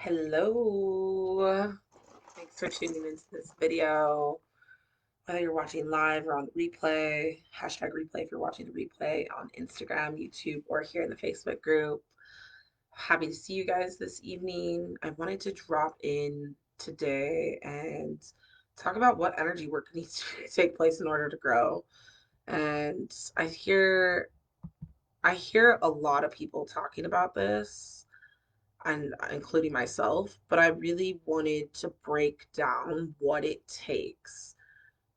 Hello. Thanks for tuning into this video. Whether you're watching live or on the replay, hashtag replay if you're watching the replay on Instagram, YouTube, or here in the Facebook group. Happy to see you guys this evening. I wanted to drop in today and talk about what energy work needs to take place in order to grow. And I hear a lot of people talking about this and including myself, but I really wanted to break down what it takes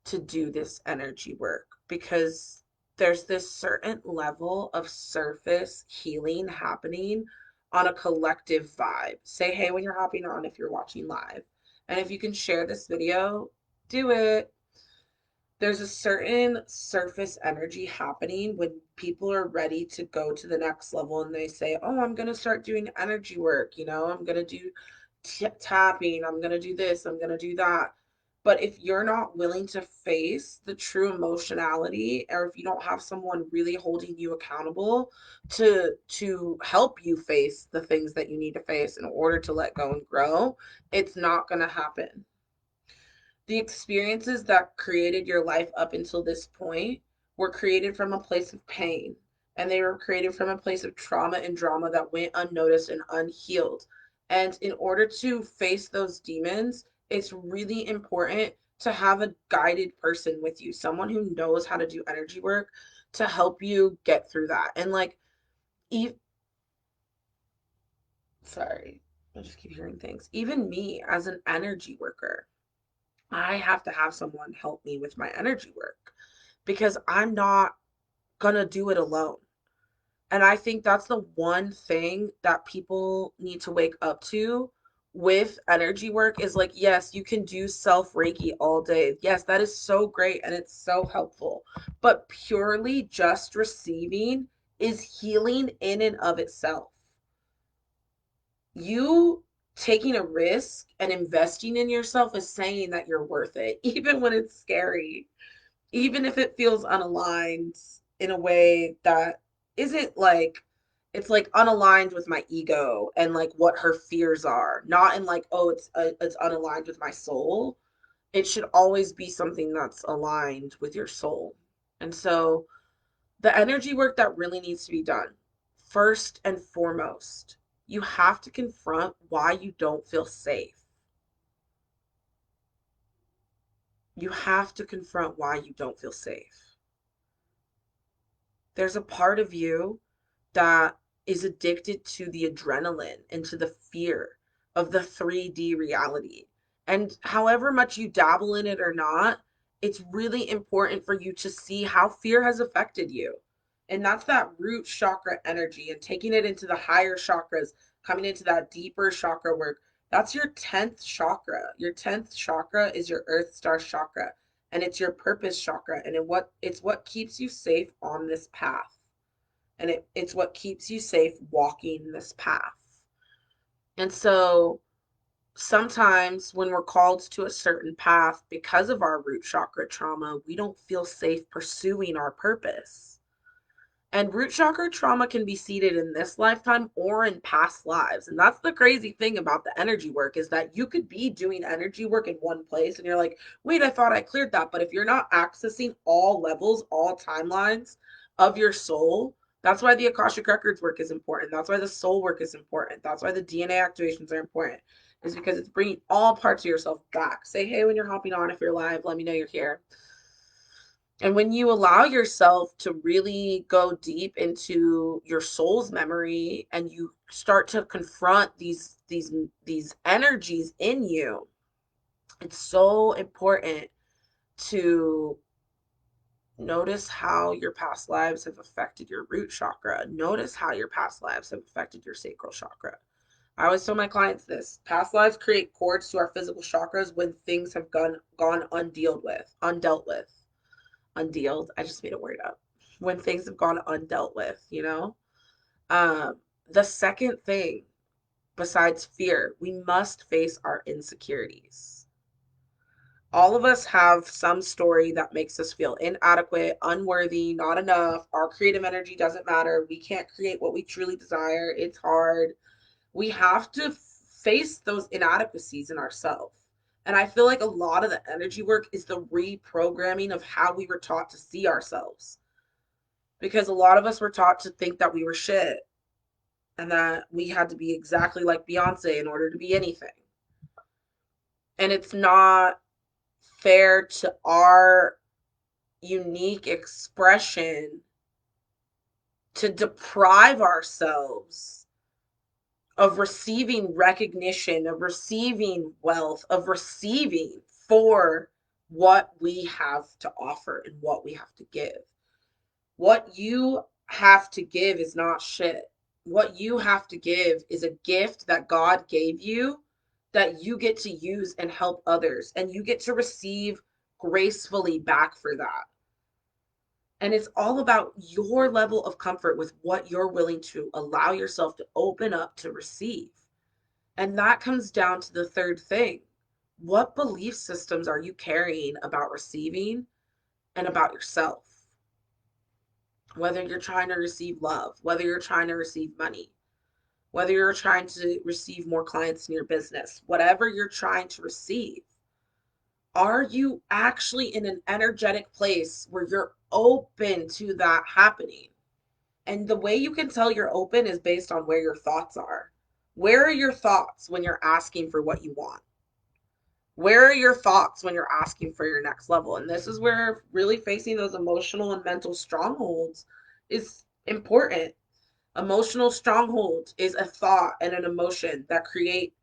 to do this energy work because there's this certain level of surface healing happening on a collective vibe. Say hey when you're hopping on if you're watching live. And if you can share this video, do it. There's a certain surface energy happening when people are ready to go to the next level and they say, oh, I'm going to start doing energy work. I'm going to do tapping. I'm going to do this. I'm going to do that. But if you're not willing to face the true emotionality, or if you don't have someone really holding you accountable to help you face the things that you need to face in order to let go and grow, it's not going to happen. The experiences that created your life up until this point were created from a place of pain, and they were created from a place of trauma and drama that went unnoticed and unhealed. And in order to face those demons, it's really important to have a guided person with you, someone who knows how to do energy work to help you get through that. And like, e- sorry, I just keep hearing things. Even me as an energy worker, I have to have someone help me with my energy work because I'm not gonna do it alone. And I think that's the one thing that people need to wake up to with energy work is like, yes, you can do self Reiki all day. Yes, that is so great and it's so helpful. But purely just receiving is healing in and of itself. You taking a risk and investing in yourself is saying that you're worth it, even when it's scary, even if it feels unaligned in a way that isn't like it's like unaligned with my ego and like what her fears are, not in like, oh, it's unaligned with my soul. It should always be something that's aligned with your soul. And so the energy work that really needs to be done, first and foremost, you have to confront why you don't feel safe. You have to confront why you don't feel safe. There's a part of you that is addicted to the adrenaline and to the fear of the 3D reality. And however much you dabble in it or not, it's really important for you to see how fear has affected you. And that's that root chakra energy and taking it into the higher chakras, coming into that deeper chakra work. That's your 10th chakra. Your 10th chakra is your earth star chakra, and it's your purpose chakra, and it's what keeps you safe on this path, and it's what keeps you safe walking this path. And so sometimes when we're called to a certain path because of our root chakra trauma, we don't feel safe pursuing our purpose. And root chakra trauma can be seated in this lifetime or in past lives. And that's the crazy thing about the energy work is that you could be doing energy work in one place and you're like, wait, I thought I cleared that. But if you're not accessing all levels, all timelines of your soul, that's why the Akashic Records work is important. That's why the soul work is important. That's why the DNA activations are important, is because it's bringing all parts of yourself back. Say hey when you're hopping on. If you're live, let me know you're here. And when you allow yourself to really go deep into your soul's memory and you start to confront these energies in you, it's so important to notice how your past lives have affected your root chakra. Notice how your past lives have affected your sacral chakra. I always tell my clients this. Past lives create cords to our physical chakras when things have gone undealt with. Undealed. I just made a word up. When things have gone undealt with. Um, the second thing, besides fear, we must face our insecurities. All of us have some story that makes us feel inadequate, unworthy, not enough. Our creative energy doesn't matter. We can't create what we truly desire. It's hard. We have to face those inadequacies in ourselves. And I feel like a lot of the energy work is the reprogramming of how we were taught to see ourselves. Because a lot of us were taught to think that we were shit and that we had to be exactly like Beyonce in order to be anything. And it's not fair to our unique expression to deprive ourselves of receiving recognition, of receiving wealth, of receiving for what we have to offer and what we have to give. What you have to give is not shit. What you have to give is a gift that God gave you that you get to use and help others, and you get to receive gracefully back for that. And it's all about your level of comfort with what you're willing to allow yourself to open up to receive. And that comes down to the third thing. What belief systems are you carrying about receiving and about yourself? Whether you're trying to receive love, whether you're trying to receive money, whether you're trying to receive more clients in your business, whatever you're trying to receive, are you actually in an energetic place where you're open to that happening? And the way you can tell you're open is based on where your thoughts are. Where are your thoughts when you're asking for what you want? Where are your thoughts when you're asking for your next level? And this is where really facing those emotional and mental strongholds is important. Emotional stronghold is a thought and an emotion that create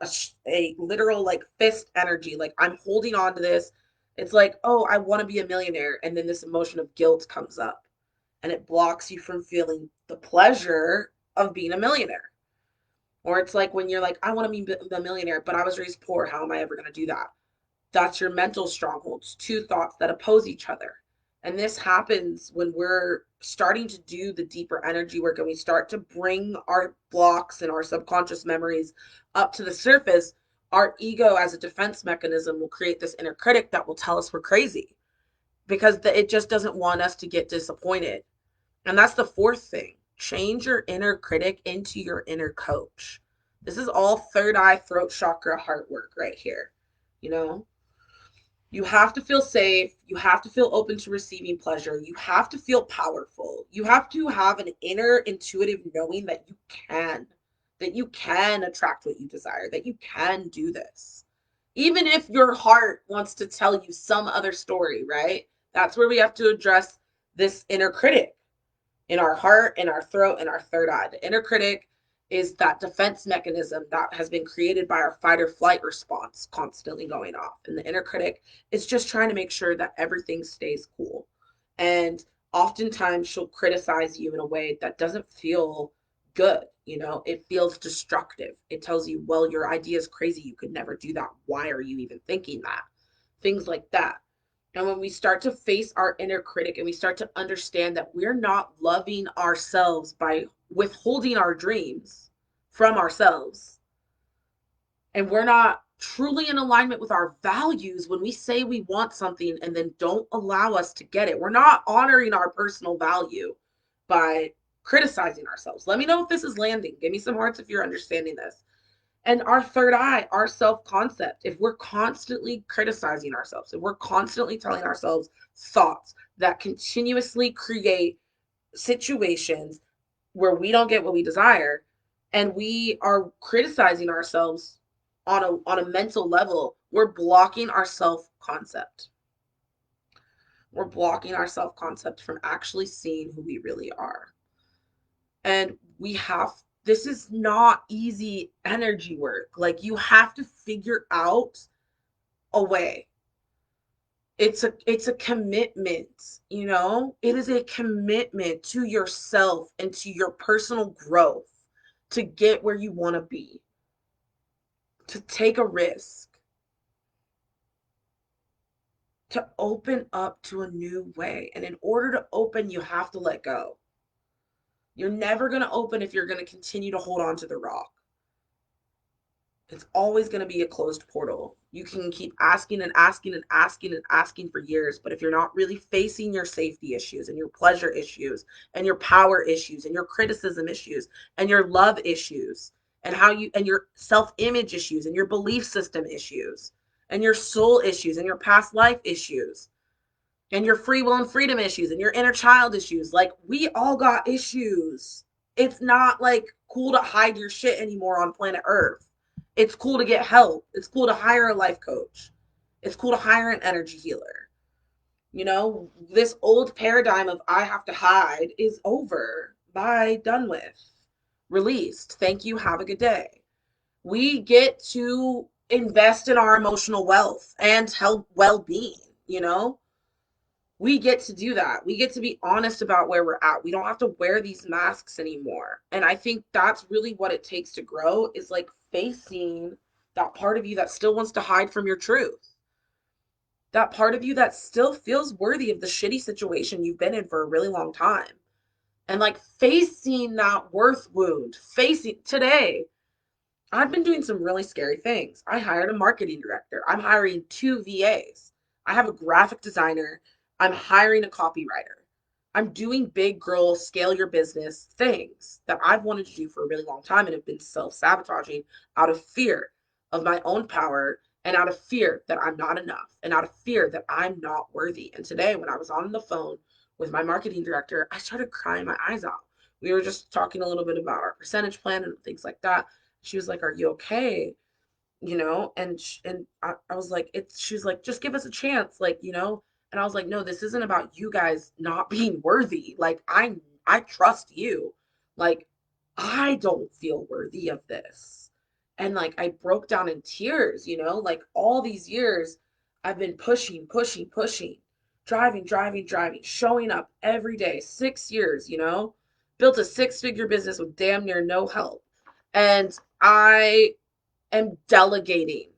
a literal like fist energy. Like I'm holding on to this. It's like, oh, I want to be a millionaire. And then this emotion of guilt comes up and it blocks you from feeling the pleasure of being a millionaire. Or it's like when you're like, I want to be a millionaire, but I was raised poor. How am I ever going to do that? That's your mental strongholds, two thoughts that oppose each other. And this happens when we're starting to do the deeper energy work and we start to bring our blocks and our subconscious memories up to the surface. Our ego, as a defense mechanism, will create this inner critic that will tell us we're crazy because it just doesn't want us to get disappointed. And that's the fourth thing. Change your inner critic into your inner coach. This is all third eye, throat chakra, heart work right here. You know, you have to feel safe. You have to feel open to receiving pleasure. You have to feel powerful. You have to have an inner intuitive knowing that you can attract what you desire, that you can do this. Even if your heart wants to tell you some other story, right? That's where we have to address this inner critic in our heart, in our throat, in our third eye. The inner critic is that defense mechanism that has been created by our fight or flight response constantly going off. And the inner critic is just trying to make sure that everything stays cool. And oftentimes she'll criticize you in a way that doesn't feel good. You know, it feels destructive. It tells you, well, your idea is crazy. You could never do that. Why are you even thinking that? Things like that. And when we start to face our inner critic and we start to understand that we're not loving ourselves by withholding our dreams from ourselves, and we're not truly in alignment with our values when we say we want something and then don't allow us to get it, we're not honoring our personal value by criticizing ourselves. Let me know if this is landing. Give me some hearts if you're understanding this. And our third eye, our self-concept, if we're constantly criticizing ourselves, if we're constantly telling ourselves thoughts that continuously create situations where we don't get what we desire, and we are criticizing ourselves on a mental level, we're blocking our self-concept. We're blocking our self-concept from actually seeing who we really are. And this is not easy energy work. Like you have to figure out a way. It's a commitment, you know? It is a commitment to yourself and to your personal growth to get where you want to be, to take a risk, to open up to a new way. And in order to open, you have to let go. You're never going to open if you're going to continue to hold on to the rock. It's always going to be a closed portal. You can keep asking and asking and asking and asking for years, but if you're not really facing your safety issues and your pleasure issues and your power issues and your criticism issues and your love issues, and how you, and your self-image issues and your belief system issues and your soul issues and your past life issues and your free will and freedom issues and your inner child issues. Like, we all got issues. It's not like cool to hide your shit anymore on planet Earth. It's cool to get help. It's cool to hire a life coach. It's cool to hire an energy healer. You know, this old paradigm of I have to hide is over. Bye, done with. Released. Thank you. Have a good day. We get to invest in our emotional wealth and health, well-being, you know? We get to do that. We get to be honest about where we're at. We don't have to wear these masks anymore. And I think that's really what it takes to grow, is like facing that part of you that still wants to hide from your truth. That part of you that still feels worthy of the shitty situation you've been in for a really long time. And like facing that worth wound, facing today, I've been doing some really scary things. I hired a marketing director. I'm hiring 2 VAs. I have a graphic designer. I'm hiring a copywriter. I'm doing big girl scale your business things that I've wanted to do for a really long time and have been self-sabotaging out of fear of my own power and out of fear that I'm not enough and out of fear that I'm not worthy. And today, when I was on the phone with my marketing director, I started crying my eyes out. We were just talking a little bit about our percentage plan and things like that. She was like, "Are you okay?" You know, and I was like, she was like, "Just give us a chance," like, you know. And I was like, "No, this isn't about you guys not being worthy. Like, I trust you. Like, I don't feel worthy of this." And like, I broke down in tears, you know, like all these years I've been pushing, pushing, pushing, driving, driving, driving, showing up every day, 6 years, you know, built a six-figure business with damn near no help. And I am delegating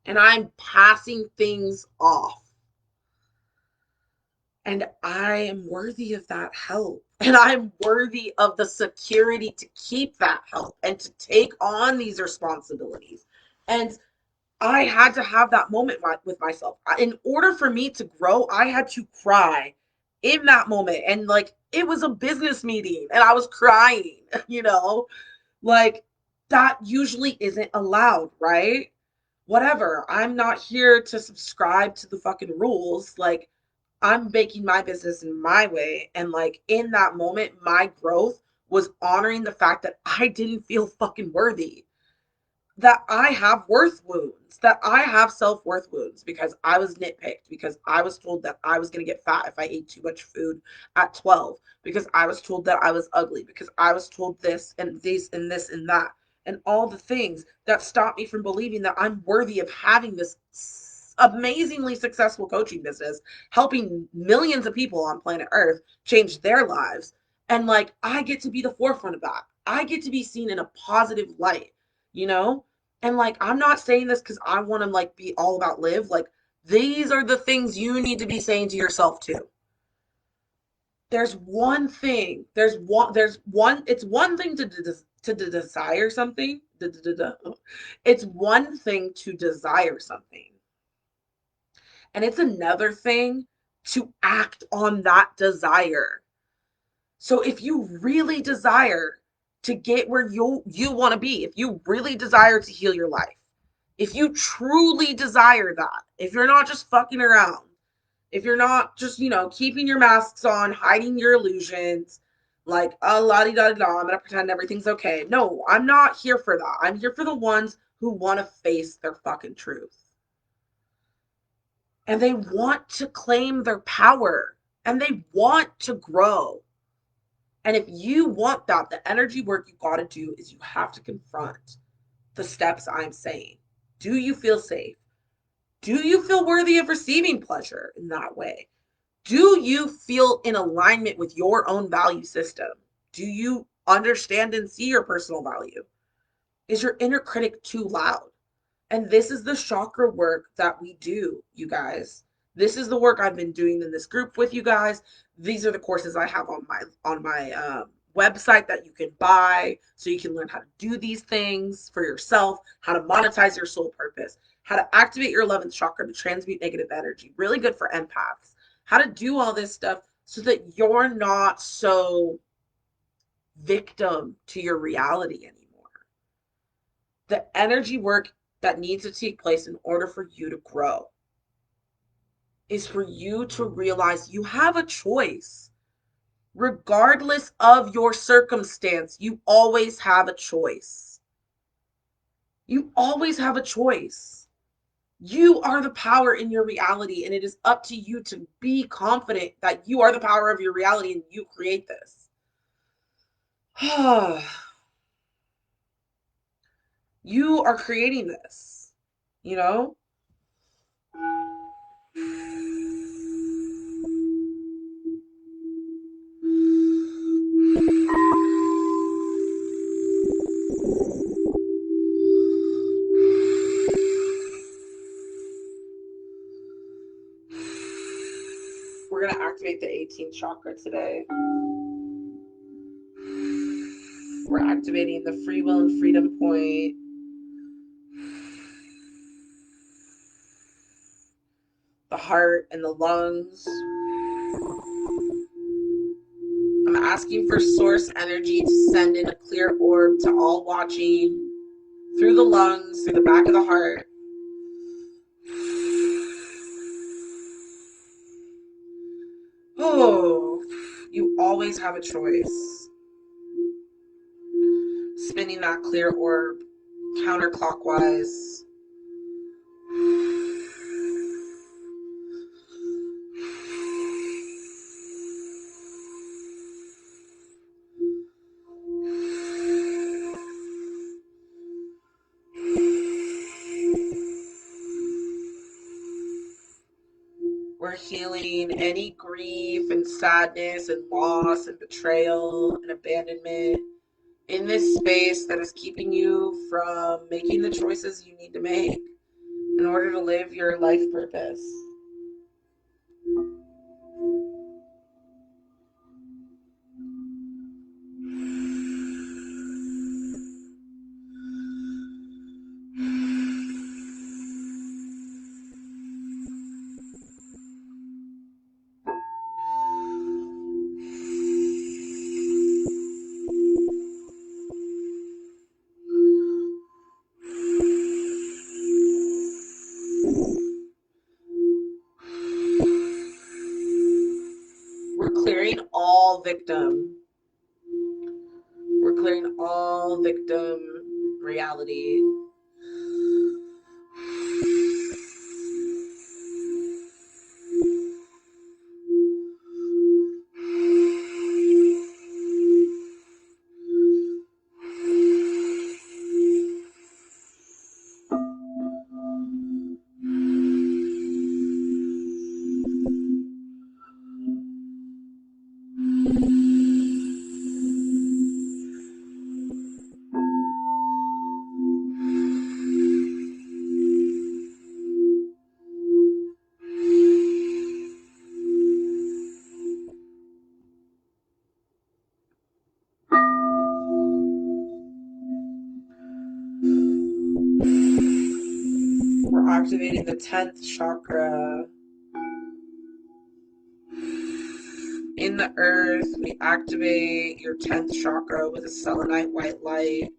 and I'm passing things off. And I am worthy of that help. And I'm worthy of the security to keep that help and to take on these responsibilities. And I had to have that moment with myself. In order for me to grow, I had to cry in that moment. And like, it was a business meeting and I was crying, you know, like that usually isn't allowed, right? Whatever. I'm not here to subscribe to the fucking rules. Like, I'm making my business in my way. And like in that moment, my growth was honoring the fact that I didn't feel fucking worthy, that I have worth wounds, that I have self worth wounds because I was nitpicked, because I was told that I was going to get fat if I ate too much food at 12, because I was told that I was ugly, because I was told this and this and this and that, and all the things that stop me from believing that I'm worthy of having this amazingly successful coaching business, helping millions of people on planet Earth change their lives. And like, I get to be the forefront of that. I get to be seen in a positive light, you know? And like, I'm not saying this because I want to like be all about live. Like, these are the things you need to be saying to yourself too. There's one thing, it's one thing to desire something. It's one thing to desire something. And it's another thing to act on that desire. So if you really desire to get where you want to be, if you really desire to heal your life, if you truly desire that, if you're not just fucking around, if you're not just, you know, keeping your masks on, hiding your illusions, like, oh, la di da da, I'm gonna pretend everything's okay. No, I'm not here for that. I'm here for the ones who want to face their fucking truth. And they want to claim their power and they want to grow. And if you want that, the energy work you got to do is you have to confront the steps I'm saying. Do you feel safe? Do you feel worthy of receiving pleasure in that way? Do you feel in alignment with your own value system? Do you understand and see your personal value? Is your inner critic too loud? And this is the chakra work that we do, you guys. This is the work I've been doing in this group with you guys. These are the courses I have on my website that you can buy so you can learn how to do these things for yourself, how to monetize your soul purpose, how to activate your 11th chakra to transmute negative energy. Really good for empaths. How to do all this stuff so that you're not so victim to your reality anymore. The energy work that needs to take place in order for you to grow is for you to realize you have a choice. Regardless of your circumstance, you always have a choice. You always have a choice. You are the power in your reality, and it is up to you to be confident that you are the power of your reality and you create this. You are creating this, you know? We're going to activate the 18th chakra today. We're activating the free will and freedom point. The heart and the lungs. I'm asking for source energy to send in a clear orb to all watching through the lungs, through the back of the heart. Oh, you always have a choice. Spinning that clear orb counterclockwise. We're healing any grief and sadness and loss and betrayal and abandonment in this space that is keeping you from making the choices you need to make in order to live your life purpose. We're clearing all victim. We're clearing all victim reality. We're activating the 10th chakra. In the earth, we activate your 10th chakra with a selenite white light.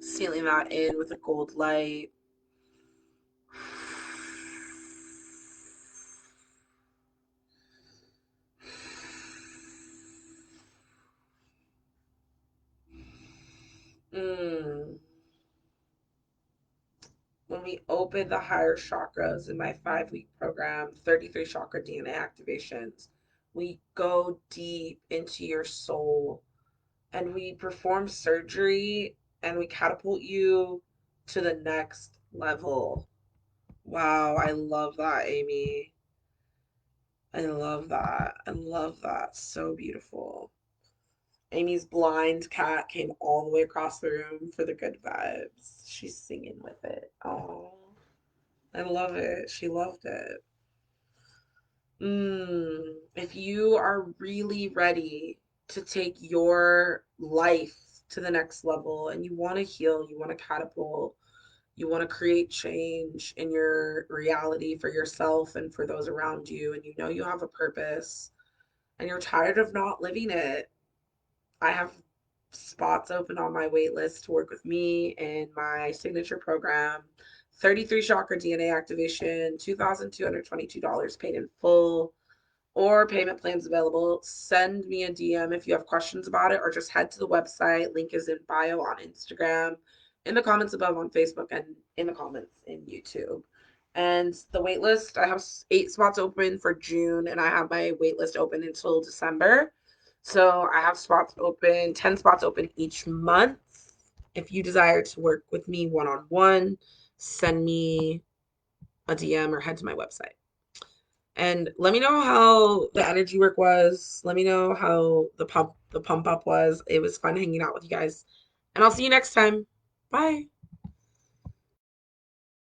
Sealing that in with a gold light. When we open the higher chakras in my 5-week program, 33 chakra DNA activations, we go deep into your soul and we perform surgery and we catapult you to the next level. Wow, I love that, Amy. I love that. I love that. So beautiful. Amy's blind cat came all the way across the room for the good vibes. She's singing with it. Oh, I love it. She loved it. If you are really ready to take your life to the next level and you want to heal, you want to catapult, you want to create change in your reality for yourself and for those around you, and you know you have a purpose and you're tired of not living it, I have spots open on my wait list to work with me in my signature program. 33 chakra DNA activation, $2,222 paid in full, or payment plans available. Send me a DM if you have questions about it, or just head to the website. Link is in bio on Instagram, in the comments above on Facebook, and in the comments in YouTube. And the waitlist, I have 8 spots open for June, and I have my waitlist open until December. So I have spots open, 10 spots open each month. If you desire to work with me one on one, send me a DM or head to my website. And let me know how the energy work was. Let me know how the pump up was. It was fun hanging out with you guys. And I'll see you next time. Bye.